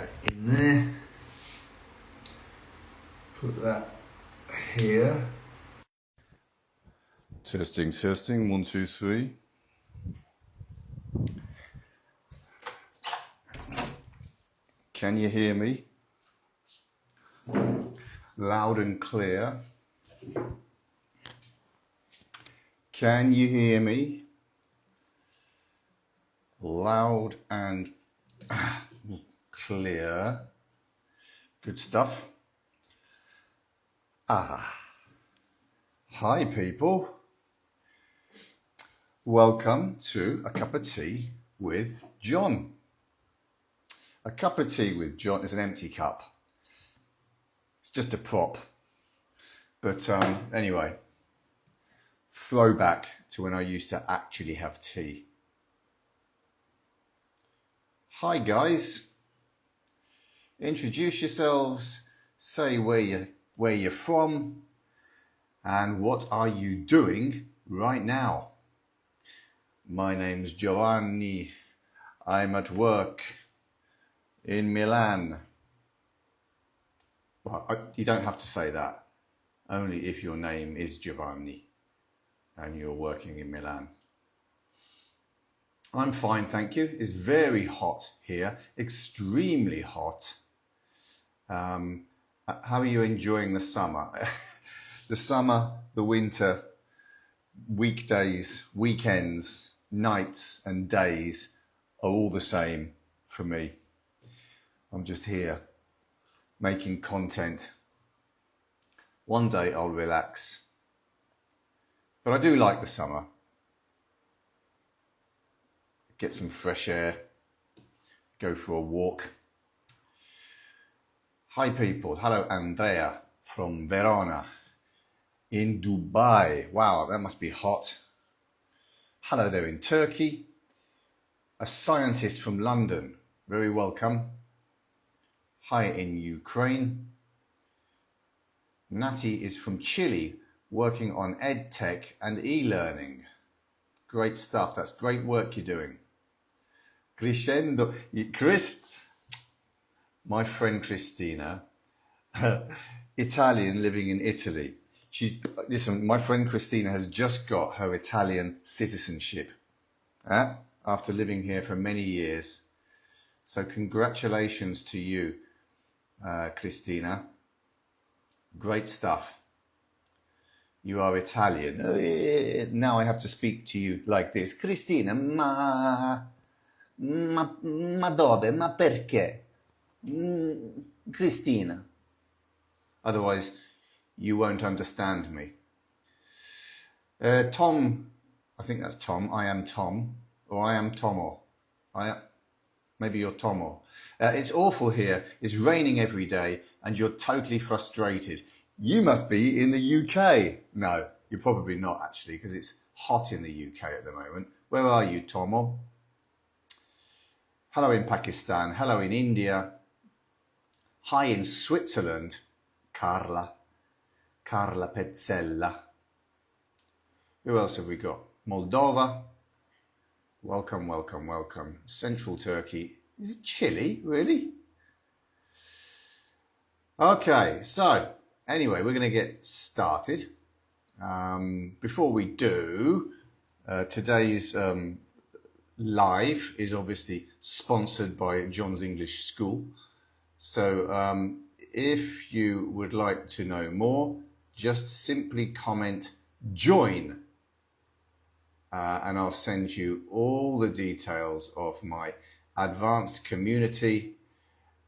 that in there. Put that here. Testing, testing, 1, 2, 3. Can you hear me? Loud and clear. Can you hear me? Loud and clear. Good stuff. Hi people. Welcome to A Cup of Tea with John. A cup of tea with John is an empty cup. It's just a prop. But anyway, throwback to when I used to actually have tea. Hi guys. Introduce yourselves, say where you're from, and what are you doing right now? My name's Giovanni. I'm at work in Milan. Well, you don't have to say that, only if your name is Giovanni and you're working in Milan. I'm fine, thank you. It's very hot here, extremely hot. How are you enjoying the summer? The summer, the winter, weekdays, weekends, nights and days are all the same for me. I'm just here making content. One day I'll relax. But I do like the summer. Get some fresh air, go for a walk. Hi people, hello Andrea from Verona in Dubai. Wow, that must be hot. Hello there in Turkey. A scientist from London, very welcome. Hi in Ukraine. Natty is from Chile, working on EdTech and e-learning. Great stuff, that's great work you're doing. Crescendo, my friend Christina, Italian living in Italy. Listen, my friend Christina has just got her Italian citizenship after living here for many years. So congratulations to you, Christina. Great stuff. You are Italian. Now I have to speak to you like this. Christina, ma dove? Ma perché? Christina. Otherwise, you won't understand me. Tom, I think that's Tom. I am Tom. Or I am Tomo. Maybe you're Tomo. It's awful here. It's raining every day and you're totally frustrated. You must be in the UK. No, you're probably not actually because it's hot in the UK at the moment. Where are you, Tomo? Hello in Pakistan. Hello in India. Hi in Switzerland. Carla Pezzella. Who else have we got? Moldova. Welcome, welcome, welcome. Central Turkey. Is it Chile? Really? Okay, so anyway, we're going to get started. Before we do, today's live is obviously sponsored by John's English School. So if you would like to know more, just simply comment join and I'll send you all the details of my advanced community.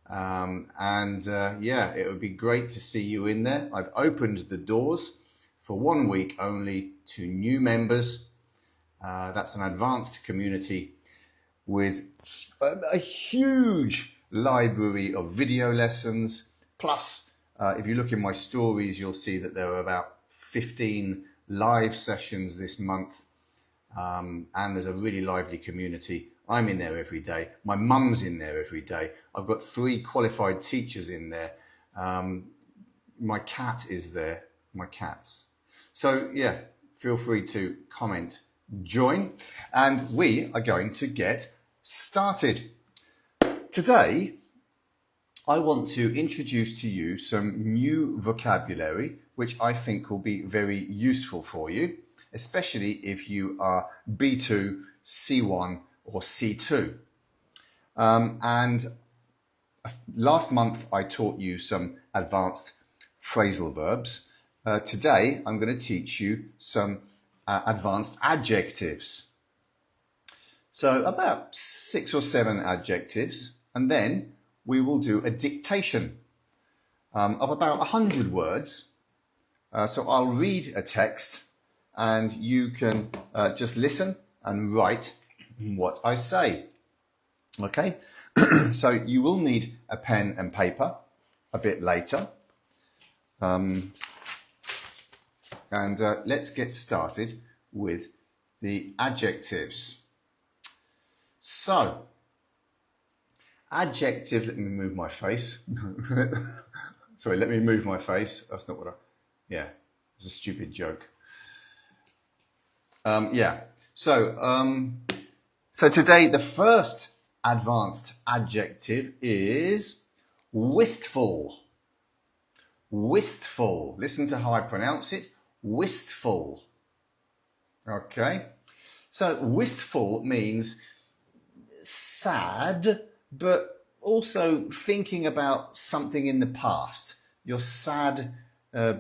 Yeah, it would be great to see you in there. I've opened the doors for 1 week only to new members. That's an advanced community with a huge library of video lessons. Plus, if you look in my stories, you'll see that there are about 15 live sessions this month. And there's a really lively community. I'm in there every day. My mum's in there every day. I've got 3 qualified teachers in there. My cat is there, my cats. So yeah, feel free to comment, join, and we are going to get started. Today, I want to introduce to you some new vocabulary which I think will be very useful for you, especially if you are B2, C1 or C2. And last month I taught you some advanced phrasal verbs. Today I'm going to teach you some advanced adjectives. So about 6 or 7 adjectives, and then we will do a dictation of about 100 words. So I'll read a text and you can just listen and write what I say. Okay, so you will need a pen and paper a bit later. And let's get started with the adjectives. So, adjective, let me move my face. Sorry, let me move my face. That's not what yeah, it's a stupid joke. So today the first advanced adjective is wistful. Wistful. Listen to how I pronounce it. Wistful. Okay. So wistful means sad, but also thinking about something in the past. You're sad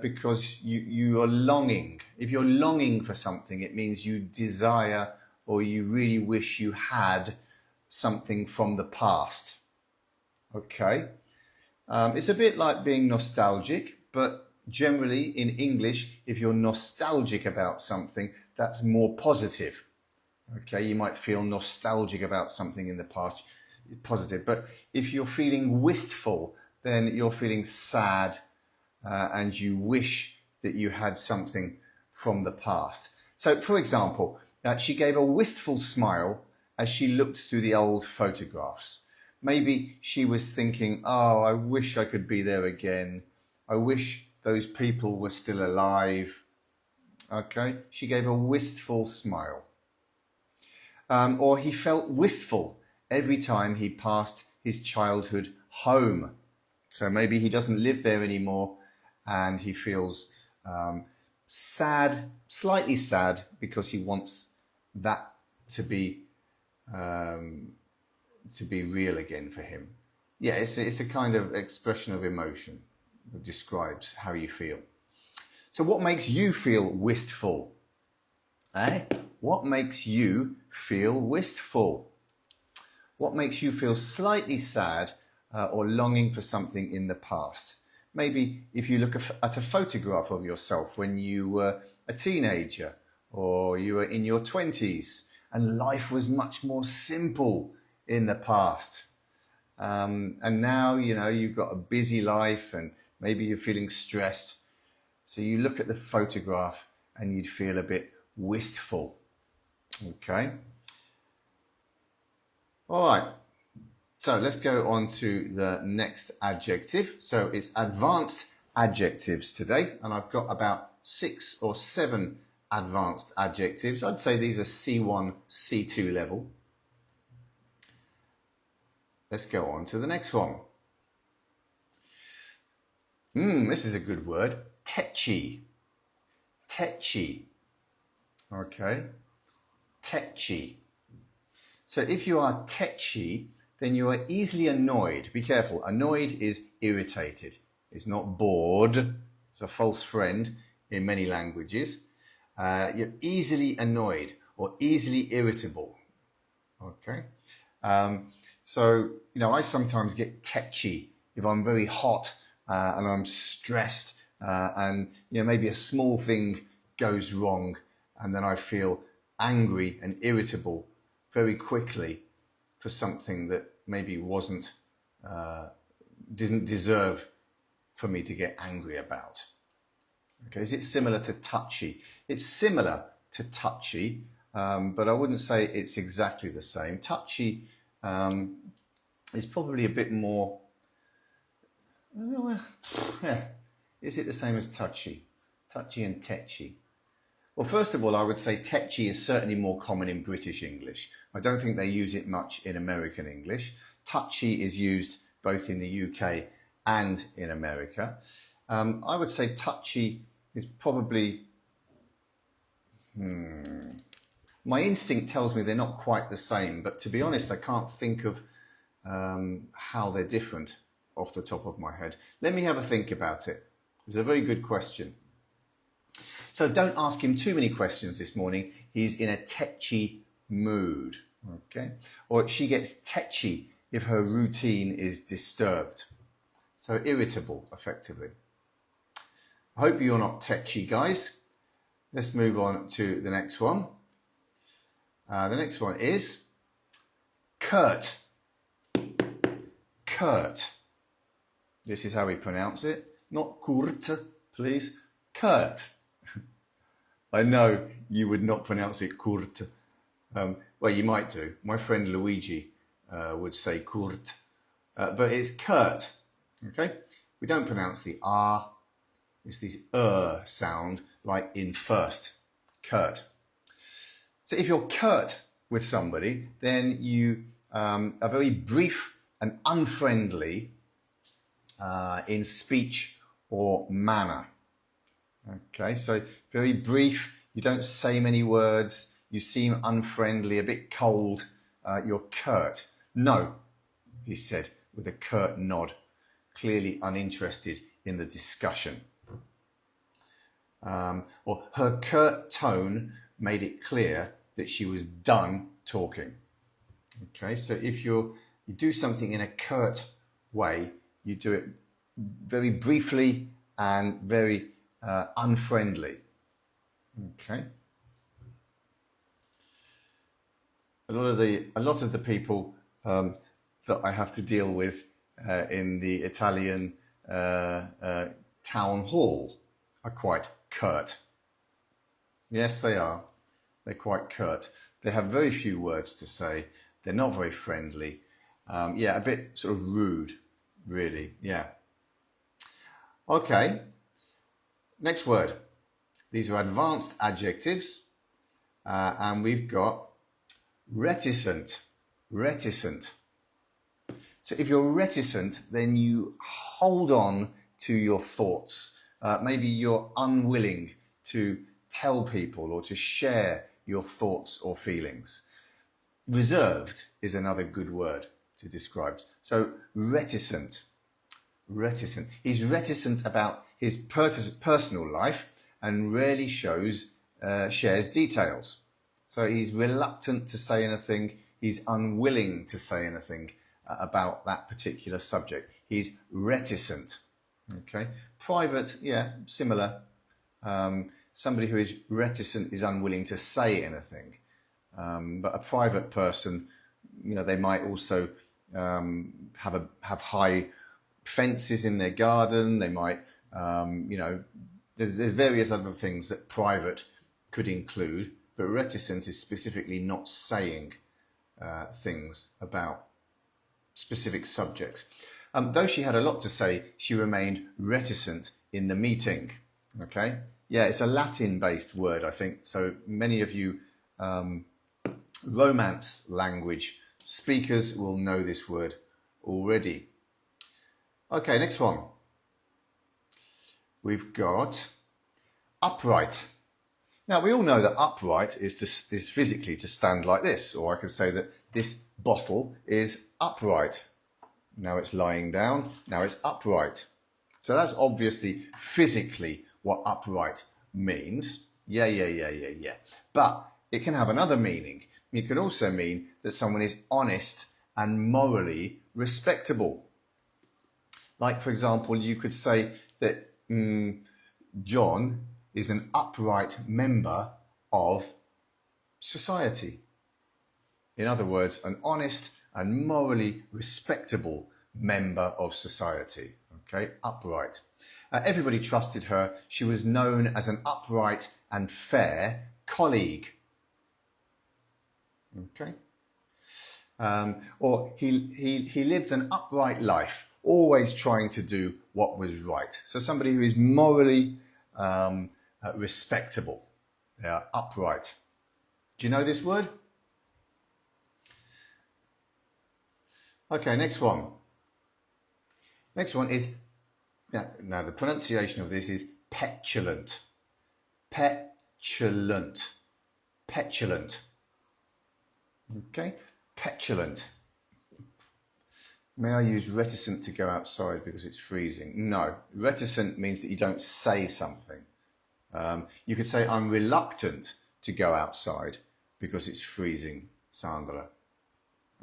because you are longing. If you're longing for something, it means you desire or you really wish you had something from the past. Okay. It's a bit like being nostalgic, but generally in English, if you're nostalgic about something, that's more positive. Okay, you might feel nostalgic about something in the past, positive. But if you're feeling wistful, then you're feeling sad and you wish that you had something from the past. So, for example, she gave a wistful smile as she looked through the old photographs. Maybe she was thinking, oh, I wish I could be there again. I wish those people were still alive. Okay, she gave a wistful smile. Or he felt wistful every time he passed his childhood home. So maybe he doesn't live there anymore and he feels sad, slightly sad, because he wants that to be real again for him. Yeah, it's a kind of expression of emotion that describes how you feel. So what makes you feel wistful? What makes you feel wistful? What makes you feel slightly sad or longing for something in the past? Maybe if you look at a photograph of yourself when you were a teenager or you were in your 20s and life was much more simple in the past. And now, you know, you've got a busy life and maybe you're feeling stressed. So you look at the photograph and you'd feel a bit wistful. Okay. All right. So let's go on to the next adjective. So it's advanced adjectives today, and I've got about 6 or 7 advanced adjectives. I'd say these are C1, C2 level. Let's go on to the next one. This is a good word. Tetchy. Tetchy. Okay. Tetchy. So if you are tetchy, then you are easily annoyed. Be careful. Annoyed is irritated. It's not bored. It's a false friend in many languages. You're easily annoyed or easily irritable. Okay. So, you know, I sometimes get tetchy if I'm very hot and I'm stressed and, you know, maybe a small thing goes wrong and then I feel angry and irritable very quickly for something that maybe didn't deserve for me to get angry about. Okay, is it similar to touchy? It's similar to touchy, but I wouldn't say it's exactly the same. Touchy is probably a bit more, yeah. Is it the same as touchy? Touchy and tetchy. Well, first of all, I would say tetchy is certainly more common in British English. I don't think they use it much in American English. Touchy is used both in the UK and in America. I would say touchy is probably, my instinct tells me they're not quite the same, but to be honest, I can't think of how they're different off the top of my head. Let me have a think about it. It's a very good question. So don't ask him too many questions this morning. He's in a tetchy mood, okay? Or she gets tetchy if her routine is disturbed. So irritable, effectively. I hope you're not tetchy, guys. Let's move on to the next one. The next one is curt. Curt. This is how we pronounce it. Not kurt, please. Curt. I know you would not pronounce it kurt. Well, you might do. My friend Luigi would say kurt. But it's curt. Okay? We don't pronounce the R. It's this sound, like in first. Curt. So if you're curt with somebody, then you are very brief and unfriendly in speech or manner. Okay, so very brief, you don't say many words, you seem unfriendly, a bit cold, you're curt. No, he said with a curt nod, clearly uninterested in the discussion. Or her curt tone made it clear that she was done talking. Okay, so if you do something in a curt way, you do it very briefly and very unfriendly. Okay. A lot of the people that I have to deal with in the Italian town hall are quite curt. Yes, they are. They're quite curt. They have very few words to say. They're not very friendly. Yeah, a bit sort of rude, really. Yeah. Okay. Next word. These are advanced adjectives. And we've got reticent. Reticent. So if you're reticent, then you hold on to your thoughts. Maybe you're unwilling to tell people or to share your thoughts or feelings. Reserved is another good word to describe. So reticent. Reticent. He's reticent about his personal life and rarely shares details. So he's reluctant to say anything. He's unwilling to say anything about that particular subject. He's reticent. Okay. Private, yeah, similar. Somebody who is reticent is unwilling to say anything. But a private person, you know, they might also have high fences in their garden. They might, you know, there's various other things that private could include, but reticent is specifically not saying things about specific subjects. Though she had a lot to say, she remained reticent in the meeting. Okay, yeah, it's a Latin-based word, I think. So many of you Romance language speakers will know this word already. Okay, next one. We've got upright. Now, we all know that upright is physically to stand like this, or I could say that this bottle is upright. Now it's lying down, now it's upright. So that's obviously physically what upright means. Yeah. But it can have another meaning. It can also mean that someone is honest and morally respectable. Like, for example, you could say that John is an upright member of society. In other words, an honest and morally respectable member of society. Okay, upright. Everybody trusted her. She was known as an upright and fair colleague. Okay. Or he lived an upright life, always trying to do what was right. So somebody who is morally respectable. They are upright. Do you know this word? Okay, next one. Next one is, now the pronunciation of this is petulant. Petulant. Petulant. Okay, petulant. May I use reticent to go outside because it's freezing? No, reticent means that you don't say something. You could say, I'm reluctant to go outside because it's freezing, Sandra.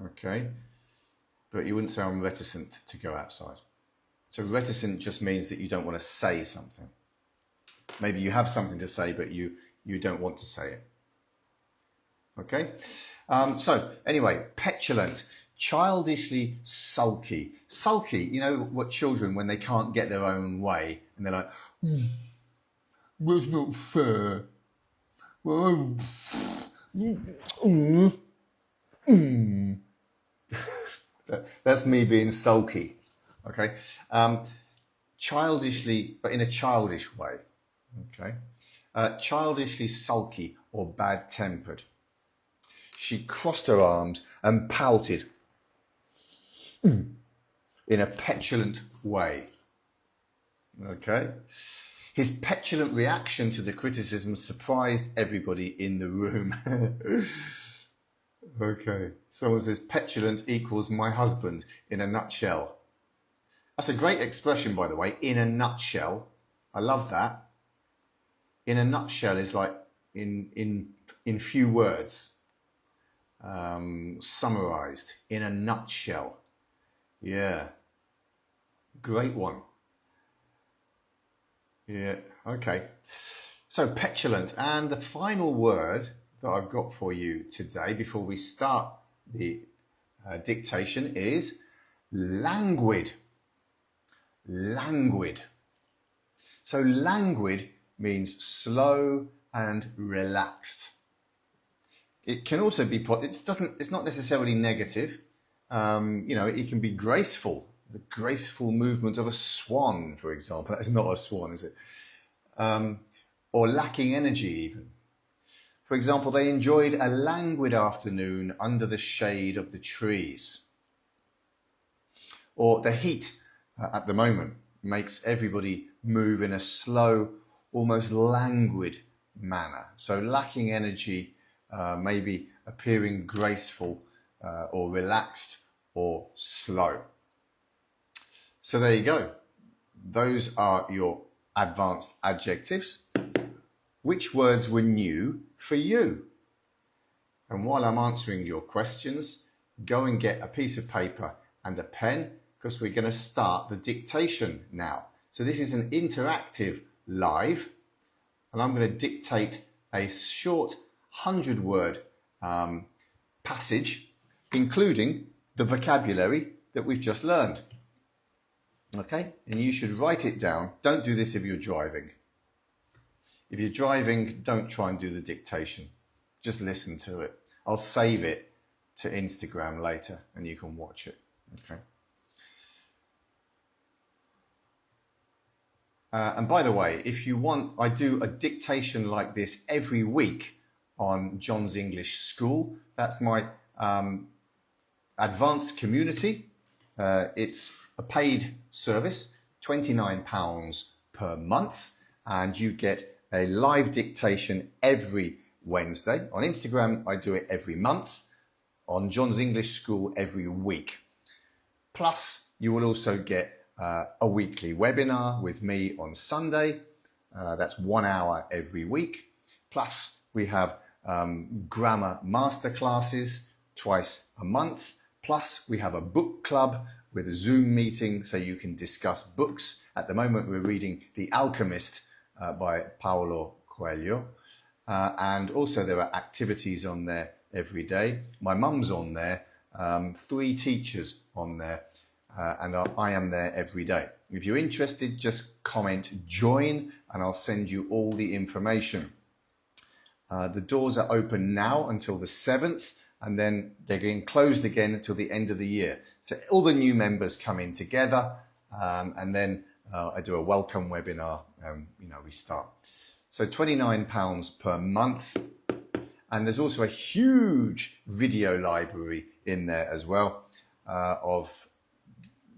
Okay, but you wouldn't say I'm reticent to go outside. So reticent just means that you don't want to say something. Maybe you have something to say, but you don't want to say it. Okay, so anyway, petulant. Childishly sulky. Sulky, you know what children, when they can't get their own way, and they're like, that's not fair. Well, that's me being sulky. Okay, childishly, but in a childish way. Okay, childishly sulky or bad-tempered. She crossed her arms and pouted in a petulant way. Okay. His petulant reaction to the criticism surprised everybody in the room. Okay. Someone says petulant equals my husband in a nutshell. That's a great expression, by the way, in a nutshell. I love that. In a nutshell is like in few words. Summarized in a nutshell. Yeah, great one. Yeah, okay. So petulant, and the final word that I've got for you today before we start the dictation is languid. Languid. So languid means slow and relaxed. It can also be, it's not necessarily negative. It can be graceful. The graceful movement of a swan, for example. That's not a swan, is it? Or lacking energy even. For example, they enjoyed a languid afternoon under the shade of the trees. Or the heat at the moment makes everybody move in a slow, almost languid manner. So lacking energy, maybe appearing graceful or relaxed or slow. So there you go. Those are your advanced adjectives. Which words were new for you? And while I'm answering your questions, go and get a piece of paper and a pen because we're going to start the dictation now. So this is an interactive live, and I'm going to dictate a short 100-word passage, including the vocabulary that we've just learned. Okay, and you should write it down. Don't do this if you're driving. If you're driving, don't try and do the dictation. Just listen to it. I'll save it to Instagram later and you can watch it. Okay. And by the way, if you want, I do a dictation like this every week on John's English School. That's my advanced community. It's a paid service, £29 per month, and you get a live dictation every Wednesday. On Instagram, I do it every month. On John's English School, every week. Plus, you will also get a weekly webinar with me on Sunday. That's 1 hour every week. Plus, we have grammar masterclasses twice a month. Plus, we have a book club with a Zoom meeting so you can discuss books. At the moment, we're reading The Alchemist by Paulo Coelho. And also there are activities on there every day. My mum's on there, 3 teachers on there, and I am there every day. If you're interested, just comment join and I'll send you all the information. The doors are open now until the 7th, and then they're getting closed again until the end of the year. So all the new members come in together, and then I do a welcome webinar, we start. So £29 per month. And there's also a huge video library in there as well, of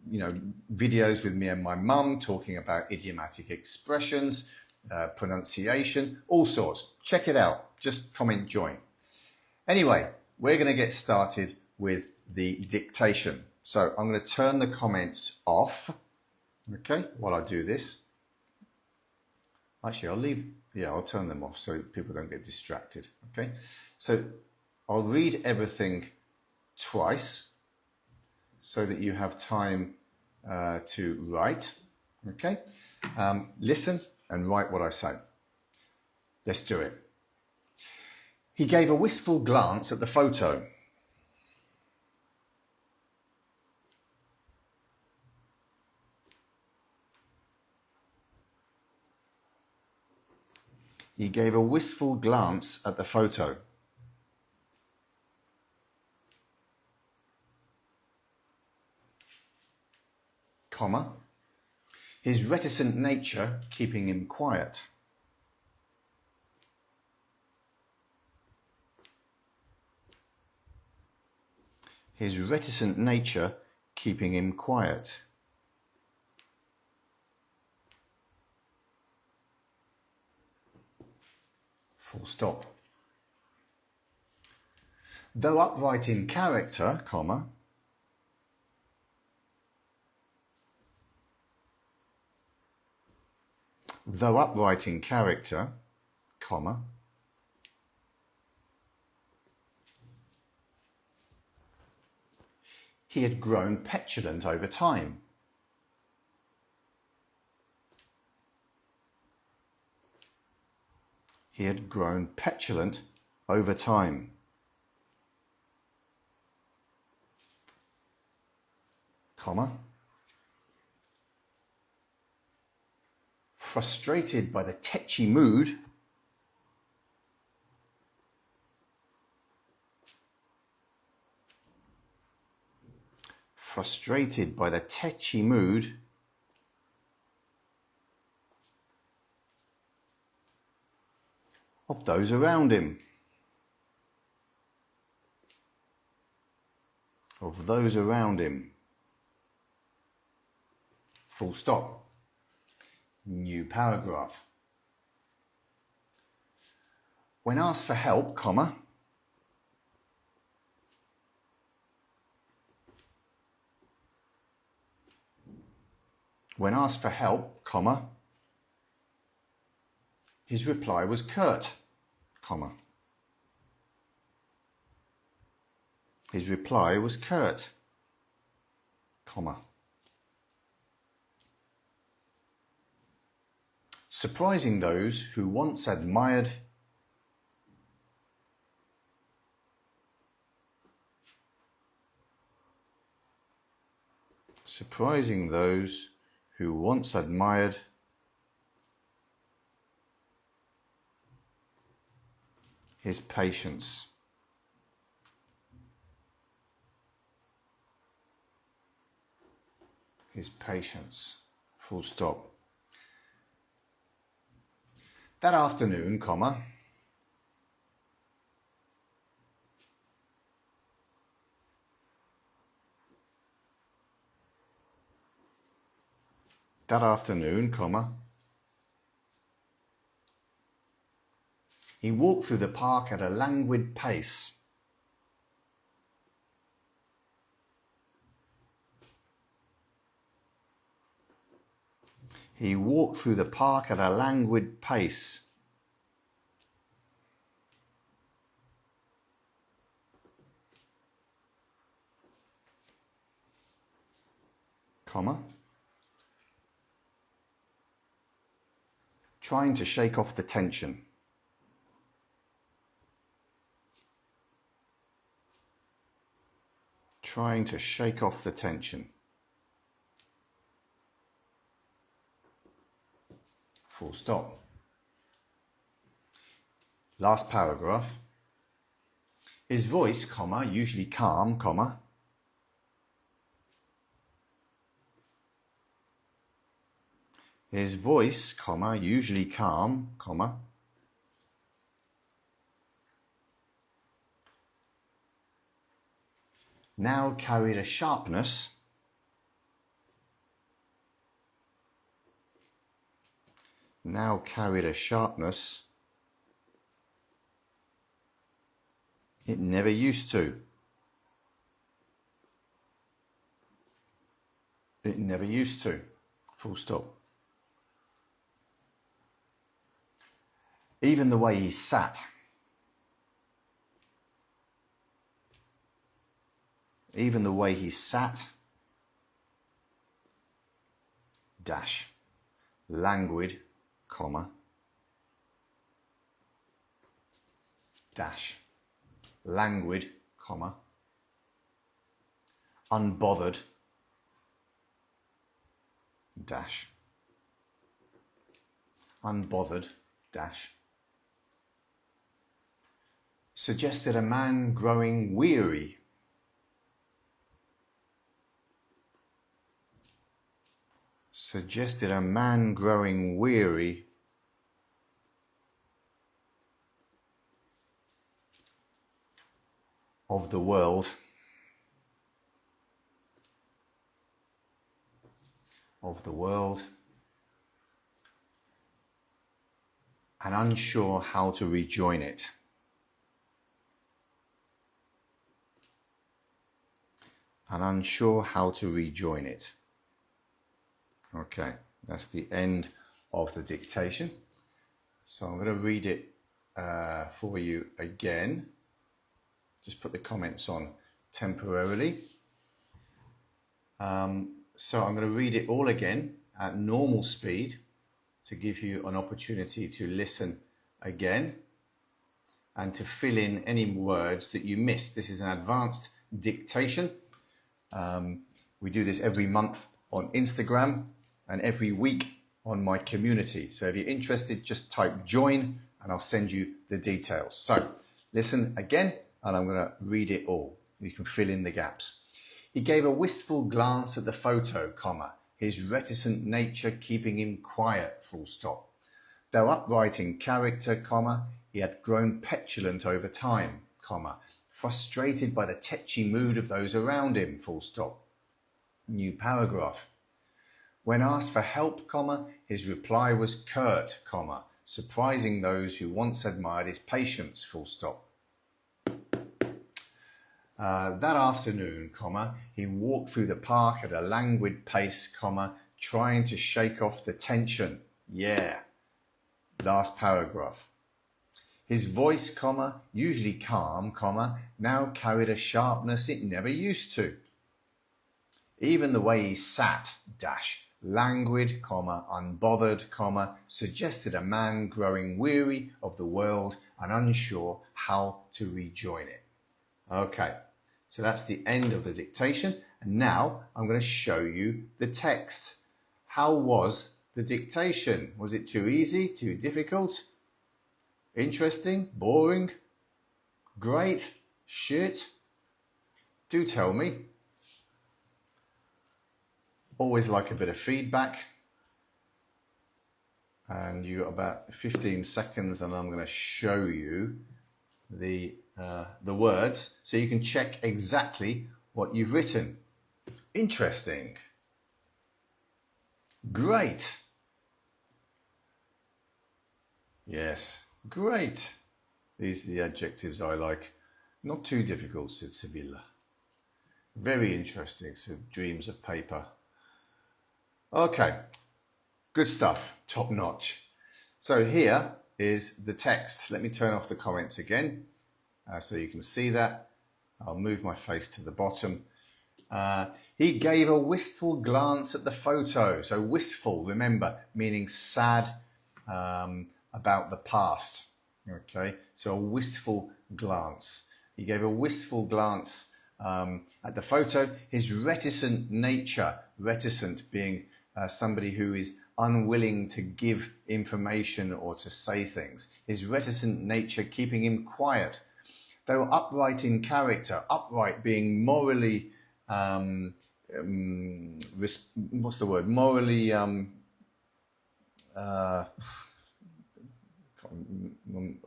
videos with me and my mum talking about idiomatic expressions, pronunciation, all sorts. Check it out. Just comment join. Anyway, we're going to get started with the dictation. So I'm going to turn the comments off, okay, while I do this. Actually, I'll turn them off so people don't get distracted, okay? So I'll read everything twice so that you have time to write, okay? Listen and write what I say. Let's do it. He gave a wistful glance at the photo. He gave a wistful glance at the photo. Comma. His reticent nature keeping him quiet. His reticent nature keeping him quiet. Full stop. Though upright in character, comma, though upright in character, comma, he had grown petulant over time. He had grown petulant over time. Comma. Frustrated by the tetchy mood, frustrated by the tetchy mood of those around him. Of those around him. Full stop. New paragraph. When asked for help, comma, when asked for help, comma, his reply was curt, comma. His reply was curt, comma. Surprising those who once admired surprising those who once admired his patience. His patience. Full stop. That afternoon, comma, that afternoon, comma, he walked through the park at a languid pace. He walked through the park at a languid pace. Comma. Trying to shake off the tension. Trying to shake off the tension. Full stop. Last paragraph. His voice, comma, usually calm, comma, his voice, comma, usually calm, comma, now carried a sharpness, now carried a sharpness it never used to. It never used to. Full stop. Even the way he sat. Even the way he sat. Dash. Languid, comma. Dash. Languid, comma. Unbothered. Dash. Unbothered, dash. Suggested a man growing weary. Suggested a man growing weary of the world. Of the world. And unsure how to rejoin it. And unsure how to rejoin it. Okay, that's the end of the dictation. So I'm going to read it for you again. Just put the comments on temporarily. So I'm going to read it all again at normal speed to give you an opportunity to listen again and to fill in any words that you missed. This is an advanced dictation. We do this every month on Instagram and every week on my community. So if you're interested, just type join and I'll send you the details. So listen again and I'm going to read it all. You can fill in the gaps. He gave a wistful glance at the photo, comma, his reticent nature keeping him quiet, full stop. Though upright in character, comma, he had grown petulant over time, comma, frustrated by the tetchy mood of those around him, full stop. New paragraph. When asked for help, comma, his reply was curt, comma, surprising those who once admired his patience, full stop. That afternoon, comma, he walked through the park at a languid pace, comma, trying to shake off the tension. Yeah. Last paragraph. His voice, comma, usually calm, comma, now carried a sharpness it never used to. Even the way he sat, dash, languid, comma, unbothered, comma, suggested a man growing weary of the world and unsure how to rejoin it. Okay, so that's the end of the dictation. And now I'm going to show you the text. How was the dictation? Was it too easy, too difficult? Interesting? Boring? Great? Shit? Do tell me. Always like a bit of feedback. And you got about 15 seconds and I'm going to show you the words so you can check exactly what you've written. Interesting. Great. Yes, great. These are the adjectives I like. Not too difficult, said Sibylla. Very interesting, said Dreams of Paper. Okay, good stuff, top notch. So here is the text. Let me turn off the comments again so you can see that. I'll move my face to the bottom. He gave a wistful glance at the photo. So wistful, remember, meaning sad about the past. Okay, so a wistful glance. He gave a wistful glance at the photo. His reticent nature, reticent being somebody who is unwilling to give information or to say things. His reticent nature keeping him quiet. Though upright in character, upright being morally, what's the word? Morally,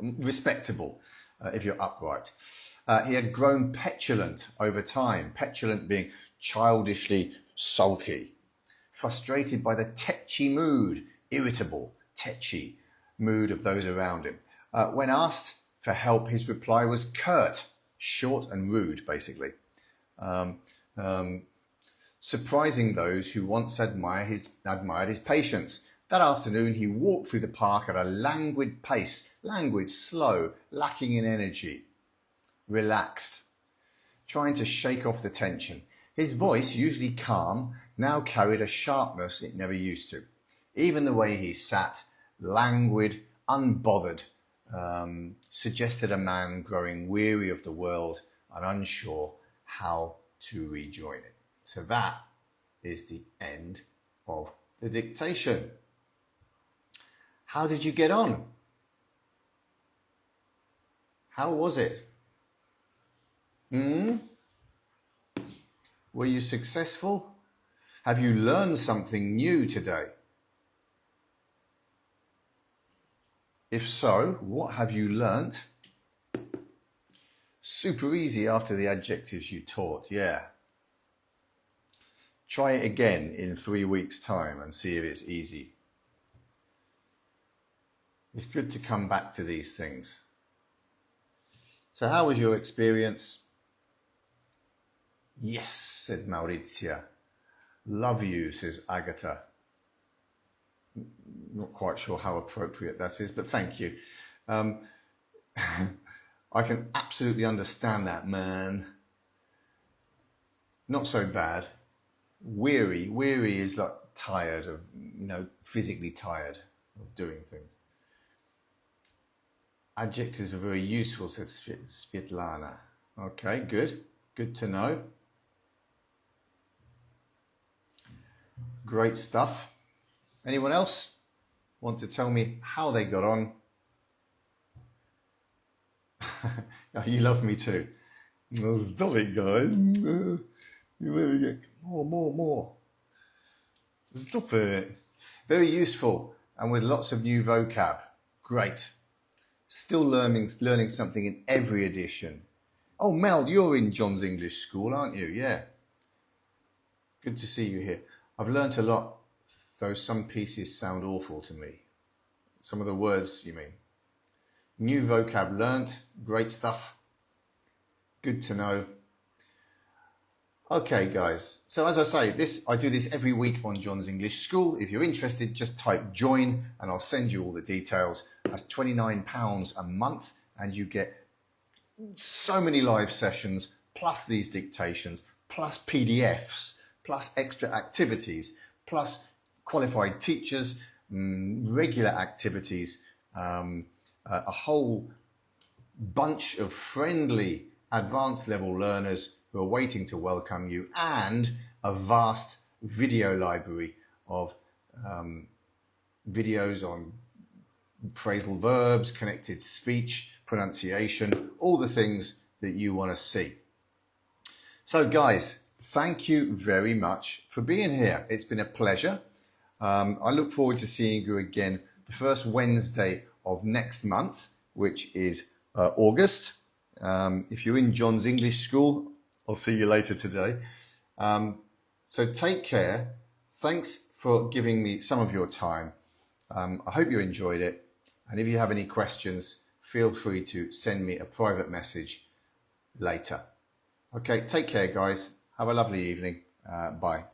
respectable, if you're upright. He had grown petulant over time, petulant being childishly sulky. Frustrated by the tetchy mood, irritable, tetchy mood of those around him. When asked for help, his reply was curt, short and rude, basically. Surprising those who once admired his patience. That afternoon, he walked through the park at a languid pace, languid, slow, lacking in energy, relaxed, trying to shake off the tension. His voice, usually calm, now carried a sharpness it never used to. Even the way he sat, languid, unbothered, suggested a man growing weary of the world and unsure how to rejoin it. So that is the end of the dictation. How did you get on? How was it? Were you successful? Have you learned something new today? If so, what have you learnt? Super easy after the adjectives you taught, yeah. Try it again in 3 weeks' time and see if it's easy. It's good to come back to these things. So how was your experience? Yes, said Maurizia. Love you, says Agatha. Not quite sure how appropriate that is, but thank you. I can absolutely understand that, man. Not so bad. Weary is like tired of, physically tired of doing things. Adjectives are very useful, said Svetlana. Okay, good to know. Great stuff. Anyone else want to tell me how they got on? Oh, you love me too. Oh, stop it, guys. You get more. Stop it. Very useful and with lots of new vocab. Great. Still learning something in every edition. Oh, Mel, you're in John's English School, aren't you? Yeah. Good to see you here. I've learnt a lot, though some pieces sound awful to me. Some of the words, you mean. New vocab learnt. Great stuff. Good to know. Okay, guys. So as I say, I do this every week on John's English School. If you're interested, just type join and I'll send you all the details. That's £29 a month and you get so many live sessions, plus these dictations, plus PDFs, plus extra activities, plus qualified teachers, regular activities, a whole bunch of friendly advanced level learners who are waiting to welcome you, and a vast video library of videos on phrasal verbs, connected speech, pronunciation, all the things that you want to see. So guys, thank you very much for being here. It's been a pleasure. I look forward to seeing you again the first Wednesday of next month, which is August. If you're in John's English School, I'll see you later today. So take care. Thanks for giving me some of your time. I hope you enjoyed it. And if you have any questions, feel free to send me a private message later. Okay, take care, guys. Have a lovely evening. Bye.